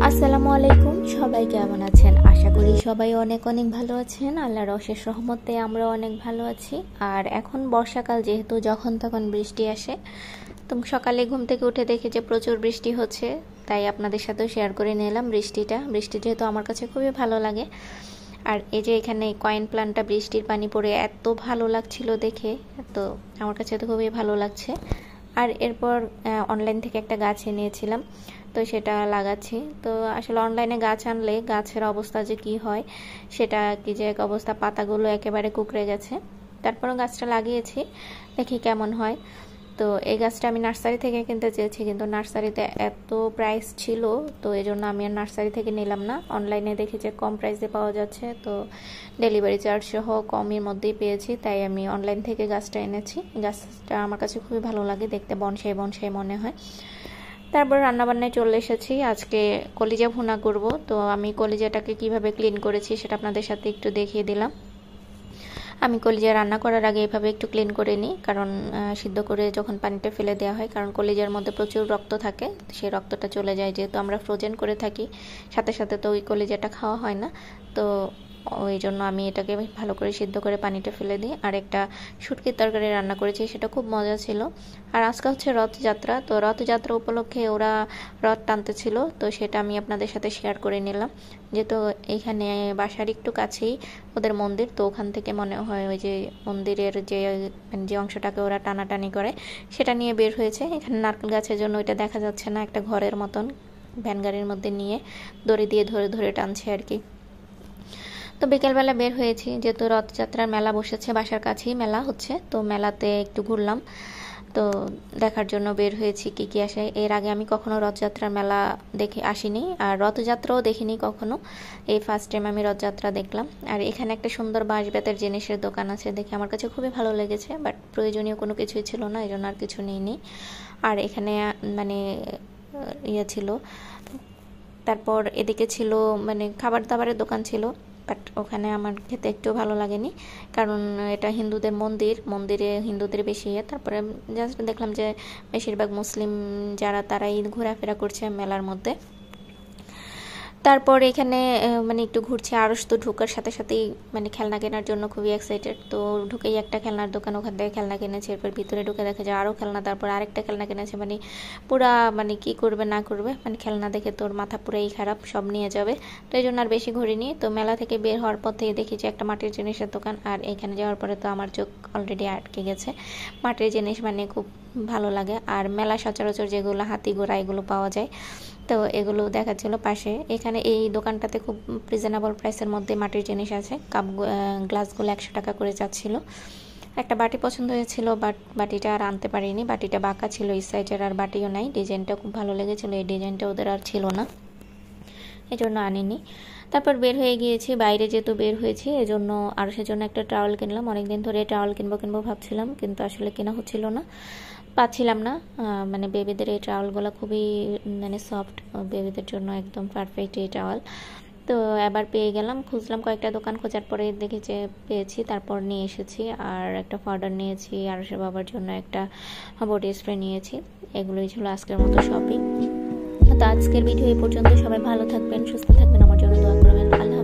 আসসালামু আলাইকুম, সবাই কেমন আছেন? আশা করি সবাই অনেক অনেক ভালো আছেন। আল্লাহর অশেষ রহমতে আমরা অনেক ভালো আছি। আর এখন বর্ষাকাল, যেহেতু যখন তখন বৃষ্টি আসে, তো সকালে ঘুম থেকে উঠে দেখি যে প্রচুর বৃষ্টি হচ্ছে, তাই আপনাদের সাথেও শেয়ার করে নিলাম বৃষ্টি যেহেতু আমার কাছে খুবই ভালো লাগে। আর এই যে এখানে কয়েন প্ল্যান্টটা বৃষ্টির পানি পড়ে এত ভালো লাগছিল দেখে, তো আমার কাছে তো খুবই ভালো লাগছে। আর এরপর অনলাইন থেকে একটা গাছ এনেছিলাম, তো সেটা লাগাচ্ছি। তো আসলে অনলাইনে গাছ আনলে গাছের অবস্থা যে কি হয়, সেটা কি যে এক অবস্থা, পাতাগুলো একেবারে কুঁকড়ে গেছে। তারপরও গাছটা লাগিয়েছি, দেখি কেমন হয়। তো এই গাছটা আমি নার্সারি থেকে কিনতে চেয়েছি, কিন্তু নার্সারিতে এত প্রাইস ছিল, তো এই জন্য আমি আর নার্সারি থেকে নিলাম না। অনলাইনে দেখি যে কম প্রাইসে পাওয়া যাচ্ছে, তো ডেলিভারি চার্জ সহ কমের মধ্যেই পেয়েছি, তাই আমি অনলাইন থেকে গাছটা এনেছি। গাছটা আমার কাছে খুবই ভালো লাগে দেখতে, বনসাই বনসাই মনে হয়। তারপর রান্নাবান্নায় চলে এসেছি। আজকে কলিজা ভুনা করব, তো আমি কলিজাটাকে কিভাবে ক্লিন করেছি সেটা আপনাদের সাথে একটু দেখিয়ে দিলাম। আমি কলিজা রান্না করার আগে এভাবে একটু ক্লিন করে নিই, কারণ সিদ্ধ করে যখন পানিটা ফেলে দেওয়া হয়, কারণ কলিজার মধ্যে প্রচুর রক্ত থাকে, সেই রক্তটা চলে যায়। যেহেতু আমরা ফ্রোজেন করে থাকি, সাথে সাথে তো ওই কলিজাটা খাওয়া হয় না, তো ওই জন্য আমি এটাকে ভালো করে সিদ্ধ করে পানিটা ফেলে দিই। আর একটা শুটকির তরকারি রান্না করেছি, সেটা খুব মজা ছিল। আর আজকে হচ্ছে রথযাত্রা, তো রথযাত্রা উপলক্ষে ওরা রথ টানতেছিল, তো সেটা আমি আপনাদের সাথে শেয়ার করে নিলাম। যেহেতু এখানে বাসার একটু কাছেই ওদের মন্দির, তো ওখান থেকে মনে হয় ওই যে মন্দিরের যে অংশটাকে ওরা টানাটানি করে, সেটা নিয়ে বের হয়েছে। এখানে নারকেল গাছের জন্য ওইটা দেখা যাচ্ছে না, একটা ঘরের মতন ভ্যান গাড়ির মধ্যে নিয়ে দড়ি দিয়ে ধরে ধরে টানছে আর কি। তো বিকেলবেলা বের হয়েছি, যেহেতু রথযাত্রার মেলা বসেছে, বাসার কাছেই মেলা হচ্ছে, তো মেলাতে একটু ঘুরলাম। তো দেখার জন্য বের হয়েছি কি কি আসে। এর আগে আমি কখনো রথযাত্রার মেলা দেখে আসিনি, আর রথযাত্রাও দেখিনি কখনো, এই ফার্স্ট টাইম আমি রথযাত্রা দেখলাম। আর এখানে একটা সুন্দর বাঁশ বেতের জিনিসের দোকান আছে, দেখে আমার কাছে খুবই ভালো লেগেছে, বাট প্রয়োজনীয় কোনো কিছুই ছিল না, এই জন্য আর কিছু নিইনি। আর এখানে মানে ইয়ে ছিল, তারপর এদিকে ছিল মানে খাবার দাবারের দোকান ছিল, বাট ওখানে আমার খেতে একটু ভালো লাগেনি, কারণ এটা হিন্দুদের মন্দিরে হিন্দুদের বেশি তারপরে জাস্ট দেখলাম যে বেশিরভাগ মুসলিম যারা, তারাই ঘোরাফেরা করছে মেলার মধ্যে। তারপর এখানে মানে একটু ঘুরছে, আরস তো ঢোকার সাথে সাথেই মানে খেলনা কেনার জন্য খুবই এক্সাইটেড। তো ঢুকেই একটা খেলনার দোকান, ওখান থেকে খেলনা কিনেছে। এরপর ভিতরে ঢুকে দেখা যায় আরও খেলনা, তারপর আরেকটা খেলনা কিনেছে। মানে পুরা মানে কি করবে না করবে, মানে খেলনা দেখে তোর মাথা পুরাই খারাপ, সব নিয়ে যাবে। তো এই জন্য আর বেশি ঘুরিনি। তো মেলা থেকে বের হওয়ার পর থেকে দেখি যে একটা মাটির জিনিসের দোকান, আর এখানে যাওয়ার পরে তো আমার চোখ অলরেডি আটকে গেছে। মাটির জিনিস মানে খুব ভালো লাগে। আর মেলা সচরাচর যেগুলো হাতি ঘোড়া এগুলো পাওয়া যায়, তো এগুলো দেখাচ্ছিল পাশে। এখানে এই দোকানটাতে খুব রিজনেবল প্রাইসের মধ্যে মাটির জিনিস আছে। কাপ গ্লাসগুলো 100 টাকা করে যাচ্ছিল। একটা বাটি পছন্দ হয়েছিল, বাট বাটিটা আর আনতে পারিনি, বাটিটা বাঁকা ছিল এই সাইজের, আর বাটিও নাই। ডিজাইনটা খুব ভালো লেগেছিল, এই ডিজাইনটা ওদের আর ছিল না, এই জন্য আনিনি। তারপর বের হয়ে গিয়েছি, বাইরে যেহেতু বের হয়েছি, এজন্য আর সেজন্য একটা টাওয়াল কিনলাম। অনেকদিন ধরে টাওয়াল কিনবো ভাবছিলাম, কিন্তু আসলে কেনা হচ্ছিল না, পাচ্ছিলাম না। মানে বেবিদের এই টাওয়ালগুলো খুবই মানে সফট, বেবিদের জন্য একদম পারফেক্ট এই টাওয়াল। তো এবার পেয়ে গেলাম, খুঁজলাম কয়েকটা দোকান, খোঁজার পরে দেখি যে পেয়েছি, তারপর নিয়ে এসেছি। আর একটা পাউডার নিয়েছি, আর সে বাবার জন্য একটা বডি স্প্রে নিয়েছি। এগুলোই ছিল আজকের মতো শপিং। তো আজকের ভিডিও এই পর্যন্ত। সবাই ভালো থাকবেন, সুস্থ থাকবেন, আমার জন্য দোয়া করবেন। আল্লাহ।